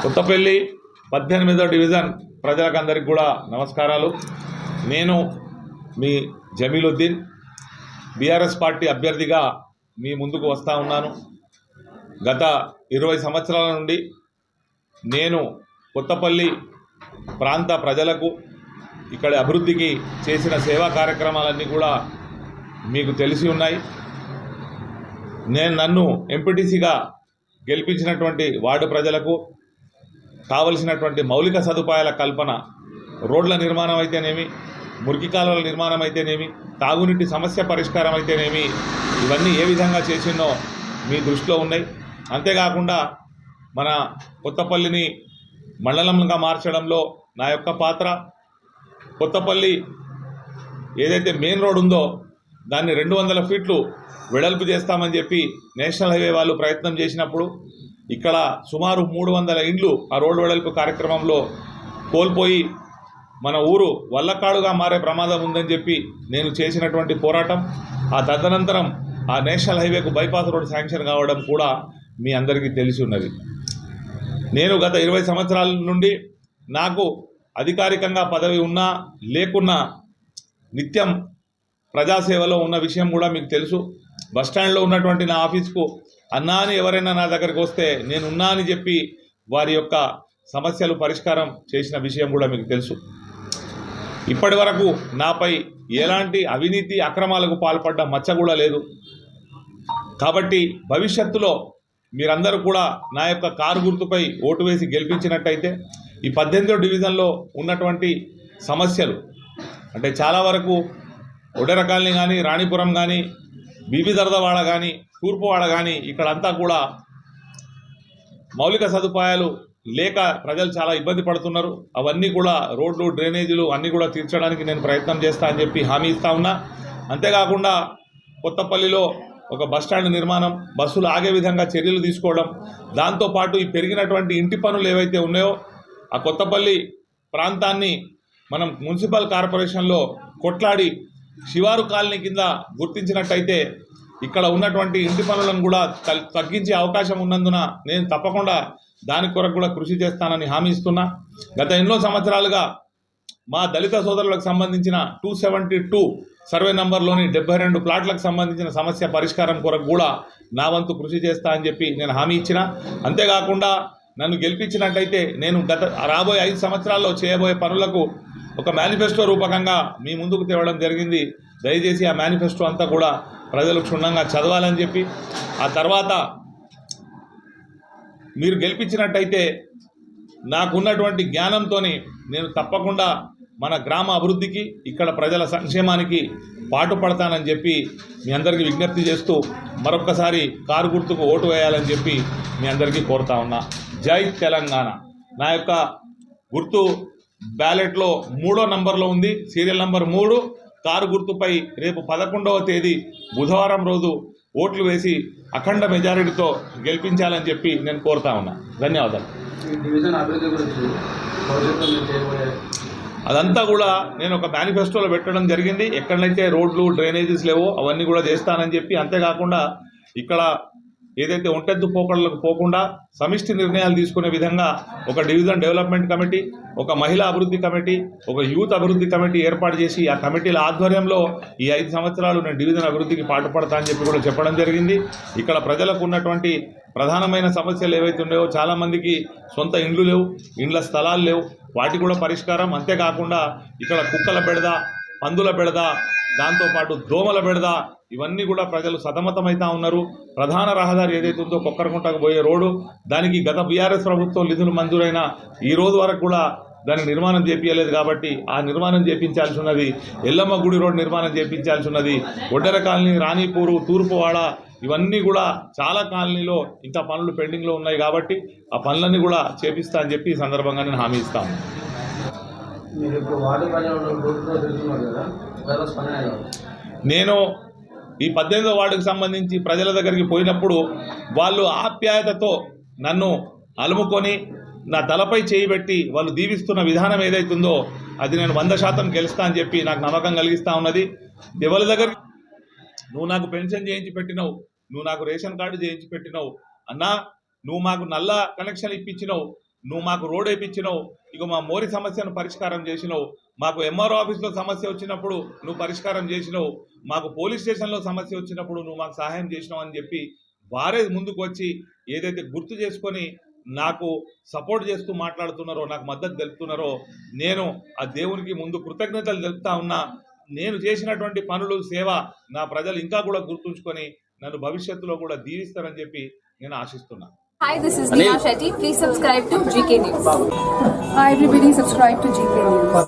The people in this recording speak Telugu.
కొత్తపల్లి 18వ డివిజన్ ప్రజలకందరికీ కూడా నమస్కారాలు. నేను మీ జమీలుద్దీన్ బీఆర్ఎస్ పార్టీ అభ్యర్థిగా మీ ముందుకు వస్తా ఉన్నాను. గత 20 సంవత్సరాల నుండి నేను కొత్తపల్లి ప్రాంత ప్రజలకు ఇక్కడ అభివృద్ధికి చేసిన సేవా కార్యక్రమాలన్నీ కూడా మీకు తెలిసి ఉన్నాయి. నన్ను ఎంపీటీసీగా గెలిపించినటువంటి వార్డు ప్రజలకు కావలసినటువంటి మౌలిక సదుపాయాల కల్పన, రోడ్ల నిర్మాణం అయితేనేమి, మురికి కాలువల నిర్మాణం అయితేనేమి, తాగునీటి సమస్య పరిష్కారం అయితేనేమి, ఇవన్నీ ఏ విధంగా చేసినో మీ దృష్టిలో ఉన్నాయి. అంతేకాకుండా మన కొత్తపల్లిని మండలంగా మార్చడంలో నా యొక్క పాత్ర, కొత్తపల్లి ఏదైతే మెయిన్ రోడ్ ఉందో దాన్ని 200 ఫీట్లు వెడల్పు చేస్తామని చెప్పి నేషనల్ హైవే వాళ్ళు ప్రయత్నం చేసినప్పుడు ఇక్కడ సుమారు 300 ఇండ్లు ఆ రోడ్డు వెడల్పు కార్యక్రమంలో కోల్పోయి మన ఊరు వల్లకాడుగా మారే ప్రమాదం ఉందని చెప్పి నేను చేసినటువంటి పోరాటం, ఆ తదనంతరం ఆ నేషనల్ హైవేకు బైపాస్ రోడ్ శాంక్షన్ కావడం కూడా మీ అందరికీ తెలిసి ఉన్నది. నేను గత 20 సంవత్సరాల నుండి నాకు అధికారికంగా పదవి ఉన్నా లేకున్నా నిత్యం ప్రజాసేవలో ఉన్న విషయం కూడా మీకు తెలుసు. బస్టాండ్లో ఉన్నటువంటి నా ఆఫీస్కు అన్నా అని ఎవరైనా నా దగ్గరికి వస్తే నేను ఉన్నా అని చెప్పి వారి యొక్క సమస్యలు పరిష్కారం చేసిన విషయం కూడా మీకు తెలుసు. ఇప్పటి వరకు నాపై ఎలాంటి అవినీతి అక్రమాలకు పాల్పడ్డ మచ్చ కూడా లేదు. కాబట్టి భవిష్యత్తులో మీరందరూ కూడా నా యొక్క కారు గుర్తుపై ఓటు వేసి గెలిపించినట్టయితే ఈ 18వ డివిజన్లో ఉన్నటువంటి సమస్యలు అంటే చాలా వరకు ఒడెర కాలనీ కానీ, రాణిపురం కానీ, బీబీ దర్దవాడ కానీ, తూర్పువాడ కానీ ఇక్కడంతా కూడా మౌలిక సదుపాయాలు లేక ప్రజలు చాలా ఇబ్బంది పడుతున్నారు. అవన్నీ కూడా రోడ్లు, డ్రైనేజీలు అన్నీ కూడా తీర్చడానికి నేను ప్రయత్నం చేస్తా అని చెప్పి హామీ ఇస్తా ఉన్నా. అంతేకాకుండా కొత్తపల్లిలో ఒక బస్టాండ్ నిర్మాణం, బస్సులు ఆగే విధంగా చర్యలు తీసుకోవడం, దాంతోపాటు ఈ పెరిగినటువంటి ఇంటి పనులు ఏవైతే ఉన్నాయో ఆ కొత్తపల్లి ప్రాంతాన్ని మనం మున్సిపల్ కార్పొరేషన్లో కొట్లాడి శివారు కాలనీ కింద గుర్తించినట్టయితే ఇక్కడ ఉన్నటువంటి ఇంటి పనులను కూడా తగ్గించే అవకాశం ఉన్నందున నేను తప్పకుండా దాని కొరకు కూడా కృషి చేస్తానని హామీ ఇస్తున్నా. గత ఎన్నో సంవత్సరాలుగా మా దళిత సోదరులకు సంబంధించిన 272 సర్వే నంబర్లోని 72 ప్లాట్లకు సంబంధించిన సమస్య పరిష్కారం కొరకు కూడా నా వంతు కృషి చేస్తా అని చెప్పి నేను హామీ ఇచ్చిన. అంతేకాకుండా నన్ను గెలిపించినట్టయితే నేను రాబోయే 5 సంవత్సరాల్లో చేయబోయే పనులకు ఒక మేనిఫెస్టో రూపకంగా మీ ముందుకు తేవడం జరిగింది. దయచేసి ఆ మేనిఫెస్టో అంతా కూడా ప్రజలు క్షుణ్ణంగా చదవాలని చెప్పి, ఆ తర్వాత మీరు గెలిపించినట్టయితే నాకున్నటువంటి జ్ఞానంతో నేను తప్పకుండా మన గ్రామ అభివృద్ధికి, ఇక్కడ ప్రజల సంక్షేమానికి పాటుపడతానని చెప్పి మీ అందరికీ విజ్ఞప్తి చేస్తూ మరొక్కసారి కారు గుర్తుకు ఓటు వేయాలని చెప్పి మీ అందరికీ కోరుతా ఉన్నా. జై తెలంగాణ. నా యొక్క గుర్తు బ్యాలెట్లో 3వ నంబర్లో ఉంది, సీరియల్ నంబర్ 3. కారు గుర్తుపై రేపు 11వ తేదీ బుధవారం రోజు ఓట్లు వేసి అఖండ మెజారిటీతో గెలిపించాలని చెప్పి నేను కోరుతా ఉన్నా. ధన్యవాదాలు. అదంతా కూడా నేను ఒక మేనిఫెస్టోలో పెట్టడం జరిగింది. ఎక్కడైతే రోడ్లు, డ్రైనేజెస్ లేవో అవన్నీ కూడా చేస్తానని చెప్పి, అంతేకాకుండా ఇక్కడ ఏదైతే ఒంటెద్దు పోకడలకు పోకుండా సమిష్టి నిర్ణయాలు తీసుకునే విధంగా ఒక డివిజన్ డెవలప్మెంట్ కమిటీ, ఒక మహిళా అభివృద్ధి కమిటీ, ఒక యూత్ అభివృద్ధి కమిటీ ఏర్పాటు చేసి ఆ కమిటీల ఆధ్వర్యంలో ఈ 5 సంవత్సరాలు నేను డివిజన్ అభివృద్ధికి పాటుపడతా అని చెప్పి కూడా చెప్పడం జరిగింది. ఇక్కడ ప్రజలకు ఉన్నటువంటి ప్రధానమైన సమస్యలు ఏవైతే ఉన్నాయో, చాలామందికి సొంత ఇండ్లు లేవు, ఇండ్ల స్థలాలు లేవు, వాటి కూడా పరిష్కారం. అంతేకాకుండా ఇక్కడ కుక్కల బెడద, పందుల బెడద, దాంతోపాటు దోమల బెడద, ఇవన్నీ కూడా ప్రజలు సతమతమవుతా ఉన్నారు. ప్రధాన రహదారి ఏదైతే ఉందో కొక్కరకుంటకు పోయే రోడ్డు, దానికి గత బీఆర్ఎస్ ప్రభుత్వం నిధులు మంజూరైన ఈ రోజు వరకు కూడా దాని నిర్మాణం చేపించలేదు. కాబట్టి ఆ నిర్మాణం చేయించాల్సి ఉన్నది. ఎల్లమ్మ గుడి రోడ్ నిర్మాణం చేయించాల్సి ఉన్నది. ఒడ్డెర కాలనీ, రాణిపూరు, తూర్పువాడ, ఇవన్నీ కూడా చాలా కాలనీలో ఇంకా పనులు పెండింగ్లో ఉన్నాయి. కాబట్టి ఆ పనులన్నీ కూడా చేపిస్తా అని చెప్పి ఈ సందర్భంగా నేను హామీ ఇస్తాను. నేను ఈ 18వ వార్డుకు సంబంధించి ప్రజల దగ్గరికి పోయినప్పుడు వాళ్ళు ఆప్యాయతతో నన్ను అలుముకొని నా తలపై చేయబెట్టి వాళ్ళు దీవిస్తున్న విధానం ఏదైతుందో అది నేను 100% గెలుస్తా అని చెప్పి నాకు నమ్మకం కలిగిస్తూ ఉన్నది. ఎవరి దగ్గర నువ్వు నాకు పెన్షన్ చేయించి పెట్టినావు, నువ్వు నాకు రేషన్ కార్డు చేయించి పెట్టినావు అన్నా, నువ్వు మాకు నల్ల కనెక్షన్ ఇప్పించినావు, నువ్వు మాకు రోడ్ వేయించినావు, ఇక మా మోరి సమస్యను పరిష్కారం చేసినావు, మాకు ఎంఆర్ఓ ఆఫీస్లో సమస్య వచ్చినప్పుడు నువ్వు పరిష్కారం చేసినావు, మాకు పోలీస్ స్టేషన్లో సమస్య వచ్చినప్పుడు నువ్వు మాకు సహాయం చేసినావు అని చెప్పి వారే ముందుకు వచ్చి ఏదైతే గుర్తు చేసుకొని నాకు సపోర్ట్ చేస్తూ మాట్లాడుతున్నారో, నాకు మద్దతు తెలుపుతున్నారో, నేను ఆ దేవునికి ముందు కృతజ్ఞతలు తెలుపుతా ఉన్నా. నేను చేసినటువంటి పనులు, సేవ నా ప్రజలు ఇంకా కూడా గుర్తుంచుకొని నన్ను భవిష్యత్తులో కూడా దీవిస్తారని చెప్పి నేను ఆశిస్తున్నా. Hi, this is Neha Shetty. Please subscribe to GK News. Hi everybody, subscribe to GK News.